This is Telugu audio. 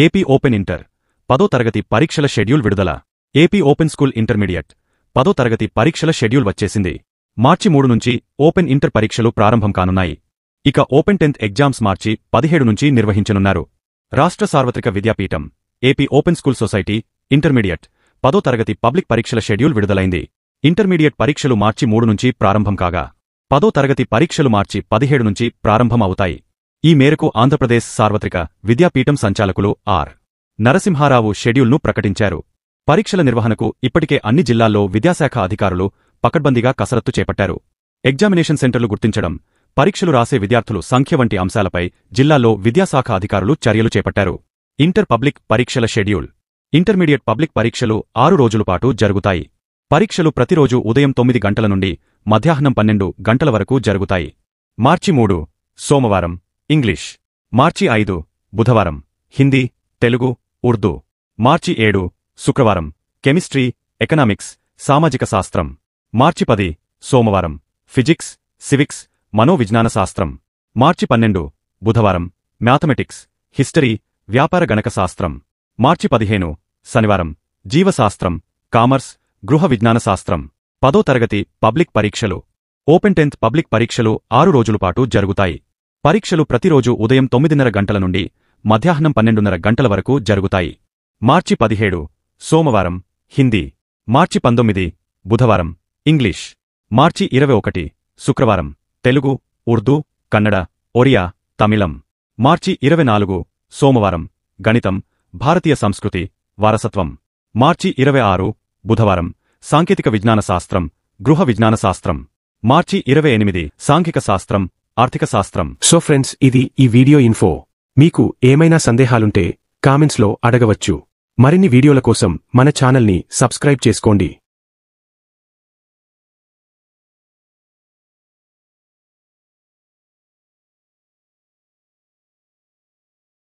ఏపీ ఓపెన్ ఇంటర్ 10వ తరగతి పరీక్షల షెడ్యూల్ విడుదల. ఏపీ ఓపెన్ స్కూల్ ఇంటర్మీడియట్ 10వ తరగతి పరీక్షల షెడ్యూల్ వచ్చేసింది. మార్చి 3 నుంచి ఓపెన్ ఇంటర్ పరీక్షలు ప్రారంభం కానున్నాయి. ఇక ఓపెన్ 10th ఎగ్జామ్స్ మార్చి 17 నుంచి నిర్వహించనున్నారు. రాష్ట్ర సార్వత్రిక విద్యాపీఠం AP open school society intermediate 10వ తరగతి పబ్లిక్ పరీక్షల షెడ్యూల్ విడుదలైంది. ఇంటర్మీడియట్ పరీక్షలు మార్చి 3 నుంచి ప్రారంభం కాగా 10వ తరగతి పరీక్షలు మార్చి 17 నుంచి ప్రారంభం అవుతాయి. ఈ మేరకు ఆంధ్రప్రదేశ్ సార్వత్రిక విద్యాపీఠం సంచాలకులు ఆర్. నరసింహారావు షెడ్యూల్ను ప్రకటించారు. పరీక్షల నిర్వహణకు ఇప్పటికే అన్ని జిల్లాల్లో విద్యాశాఖ అధికారులు పకడ్బందీగా కసరత్తు చేపట్టారు. ఎగ్జామినేషన్ సెంటర్లు గుర్తించడం, పరీక్షలు రాసే విద్యార్థులు సంఖ్య వంటి అంశాలపై జిల్లాల్లో విద్యాశాఖ అధికారులు చర్యలు చేపట్టారు. ఇంటర్ పబ్లిక్ పరీక్షల షెడ్యూల్. ఇంటర్మీడియట్ పబ్లిక్ పరీక్షలు 6 రోజుల పాటు జరుగుతాయి. పరీక్షలు ప్రతిరోజు ఉదయం 9 గంటల నుండి మధ్యాహ్నం 12 గంటల వరకు జరుగుతాయి. మార్చి 3 సోమవారం ఇంగ్లీష్, మార్చి 5 బుధవారం హిందీ, తెలుగు, ఉర్దూ, మార్చి 7 శుక్రవారం కెమిస్ట్రీ, ఎకనామిక్స్, సామాజిక శాస్త్రం, మార్చి 10 సోమవారం ఫిజిక్స్, సివిక్స్, మనోవిజ్ఞాన శాస్త్రం, మార్చి 12 బుధవారం మ్యాథమెటిక్స్, హిస్టరీ, వ్యాపార గణక శాస్త్రం, మార్చి 15 శనివారం జీవశాస్త్రం, కామర్స్, గృహ విజ్ఞాన శాస్త్రం. 10వ తరగతి పబ్లిక్ పరీక్షలు. ఓపెన్ 10th పబ్లిక్ పరీక్షలు 6 రోజుల పాటు జరుగుతాయి. పరీక్షలు ప్రతిరోజు ఉదయం 9:30 గంటల నుండి మధ్యాహ్నం 12:30 గంటల వరకు జరుగుతాయి. మార్చి 17 సోమవారం హిందీ, మార్చి 19 బుధవారం ఇంగ్లీష్, మార్చి 21 శుక్రవారం తెలుగు, ఉర్దూ, కన్నడ, ఒరియా, తమిళం, మార్చి 24 సోమవారం గణితం, భారతీయ సంస్కృతి, వారసత్వం, మార్చి 26 బుధవారం సాంకేతిక విజ్ఞాన శాస్త్రం, గృహ విజ్ఞాన శాస్త్రం, మార్చి 28 సాంఘిక శాస్త్రం, ఆర్థిక శాస్త్రం. సో ఫ్రెండ్స్, ఇది ఈ వీడియో ఇన్ఫో. మీకు ఏమైనా సందేహాలుంటే కామెంట్స్లో అడగవచ్చు. మరిన్ని వీడియోల కోసం మన ఛానల్ని సబ్స్క్రైబ్ చేసుకోండి.